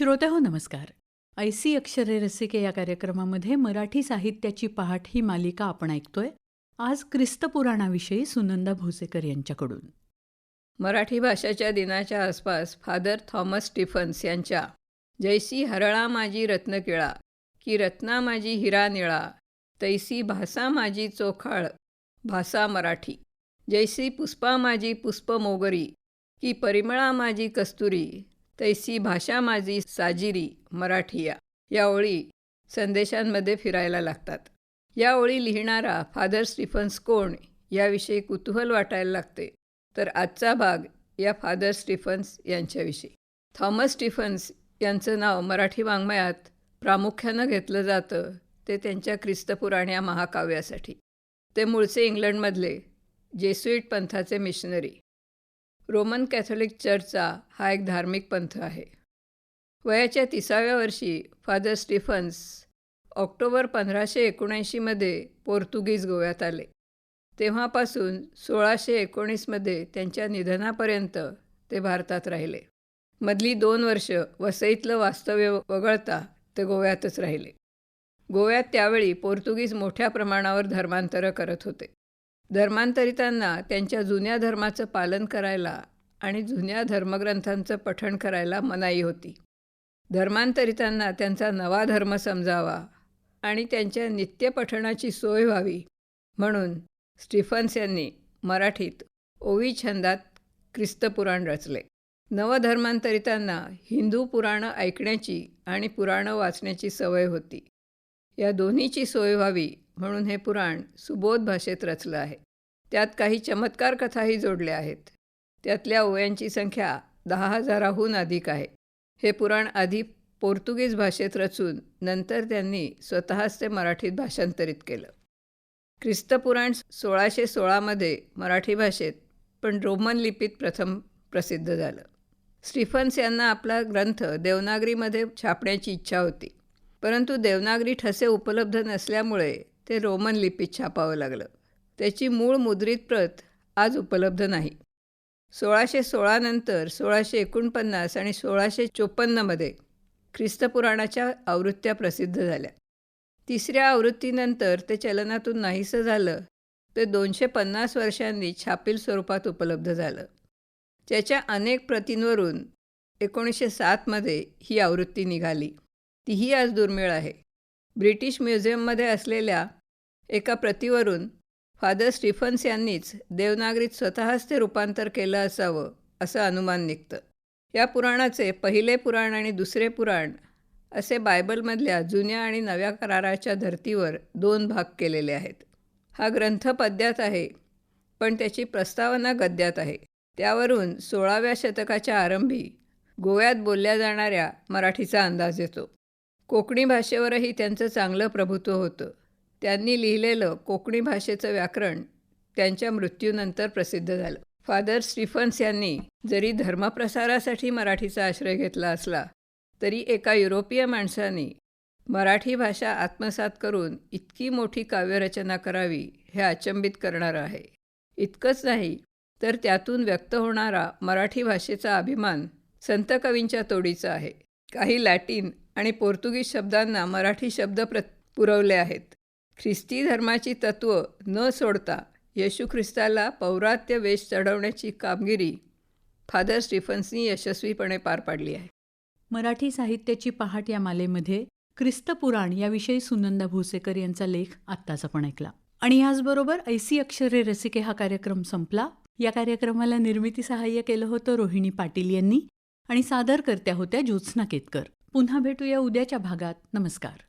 श्रोतेहो नमस्कार. ऐसी अक्षरे रसिके या कार्यक्रमामध्ये मराठी साहित्याची पहाट ही मालिका आपण ऐकतोय. आज ख्रिस्त पुराणाविषयी सुनंदा भोसेकर यांच्याकडून. मराठी भाषाच्या दिनाच्या आसपास फादर थॉमस स्टीफन्स यांच्या जैसी हरळा माझी रत्नकिळा की रत्ना माझी हिरा निळा, तैसी भाषा माझी चोखाळ भाषा मराठी, जैसी पुष्पा माझी पुष्प मोगरी की परिमळा माझी कस्तुरी, तैसी भाषा माझी साजिरी मराठीया. या ओळी संदेशांमध्ये फिरायला लागतात. या ओळी लिहिणारा फादर स्टीफन्स कोण याविषयी कुतूहल वाटायला लागते. तर आजचा भाग या फादर स्टीफन्स यांच्याविषयी. थॉमस स्टीफन्स यांचं नाव मराठी वाङ्मयात प्रामुख्यानं घेतलं जातं ते त्यांच्या ख्रिस्तपुराण या महाकाव्यासाठी. ते मूळचे इंग्लंडमधले जेसुईट पंथाचे मिशनरी. रोमन कॅथोलिक चर्चचा हा एक धार्मिक पंथ आहे. वयाच्या 30व्या वर्षी फादर स्टीफन्स ऑक्टोबर 1579 पोर्तुगीज गोव्यात आले. तेव्हापासून 1619 त्यांच्या निधनापर्यंत ते भारतात राहिले. मधली 2 वर्ष वसईतलं वास्तव्य वगळता ते गोव्यातच राहिले. गोव्यात त्यावेळी पोर्तुगीज मोठ्या प्रमाणावर धर्मांतरं करत होते. धर्मांतरितांना त्यांच्या जुन्या धर्माचं पालन करायला आणि जुन्या धर्मग्रंथांचं पठण करायला मनाई होती. धर्मांतरितांना त्यांचा नवा धर्म समजावा आणि त्यांच्या नित्यपठणाची सोय व्हावी म्हणून स्टीफन्स यांनी मराठीत ओवी छंदात ख्रिस्तपुराण रचले. नवधर्मांतरितांना हिंदू पुराणं ऐकण्याची आणि पुराणं वाचण्याची सवय होती. या दोन्हीची सोय व्हावी म्हणून हे पुराण सुबोध भाषेत रचलं आहे. त्यात काही चमत्कार कथाही जोडल्या आहेत. त्यातल्या ओव्यांची संख्या 10,000हून अधिक आहे. हे पुराण आधी पोर्तुगीज भाषेत रचून नंतर त्यांनी स्वतःच ते मराठीत भाषांतरित केलं. ख्रिस्तपुराण 1616 मराठी भाषेत पण रोमन लिपीत प्रथम प्रसिद्ध झालं. स्टीफन्स यांना आपला ग्रंथ देवनागरीमध्ये छापण्याची इच्छा होती, परंतु देवनागरी ठसे उपलब्ध नसल्यामुळे ते रोमन लिपीत छापावं लागलं. त्याची मूळ मुद्रित प्रत आज उपलब्ध नाही. 1616 नंतर 1649 आणि 1654 ख्रिस्तपुराणाच्या आवृत्त्या प्रसिद्ध झाल्या. 3ऱ्या आवृत्तीनंतर ते चलनातून नाहीसं झालं. ते 250 वर्षांनी छापील स्वरूपात उपलब्ध झालं. त्याच्या अनेक प्रतींवरून 1907 ही आवृत्ती निघाली. तीही आज दुर्मिळ आहे. ब्रिटिश म्युझियममध्ये असलेल्या एका प्रतीवरून फादर स्टीफन्स यांनीच देवनागरीत स्वतःच ते रूपांतर केलं असावं असं अनुमान निघतं. या पुराणाचे पहिले पुराण आणि दुसरे पुराण असे बायबलमधल्या जुन्या आणि नव्या कराराच्या धर्तीवर 2 भाग केलेले आहेत. हा ग्रंथ पद्यात आहे, पण त्याची प्रस्तावना गद्यात आहे. त्यावरून 16व्या शतकाच्या आरंभी गोव्यात बोलल्या जाणाऱ्या मराठीचा अंदाज येतो. कोकणी भाषेवरही त्यांचं चांगलं प्रभुत्व होतं. त्यांनी लिहिलेलं कोकणी भाषेचं व्याकरण त्यांच्या मृत्यूनंतर प्रसिद्ध झालं. फादर स्टीफन्स यांनी जरी धर्मप्रसारासाठी मराठीचा आश्रय घेतला असला तरी एका युरोपीय माणसाने मराठी भाषा आत्मसात करून इतकी मोठी काव्यरचना करावी हे अचंबित करणारं आहे. इतकंच नाही तर त्यातून व्यक्त होणारा मराठी भाषेचा अभिमान संत कवींच्या तोडीचा आहे. काही लॅटिन आणि पोर्तुगीज शब्दांना मराठी शब्द पुरवले आहेत. ख्रिस्ती धर्माची तत्त्व न सोडता येशू ख्रिस्ताला पौरात्य वेश चढवण्याची कामगिरी फादर स्टीफन्सनी यशस्वीपणे पार पाडली आहे. मराठी साहित्याची पहाट या मालेमध्ये ख्रिस्तपुराण याविषयी सुनंदा भोसेकर यांचा लेख आत्ताच आपण ऐकला. आणि याचबरोबर ऐसी अक्षरे रसिके हा कार्यक्रम संपला. या कार्यक्रमाला निर्मिती सहाय्य केलं होतं रोहिणी पाटील यांनी आणि सादरकर्त्या होत्या ज्योत्स्ना केतकर. पुन्हा भेटूया उद्याच्या भागात. नमस्कार.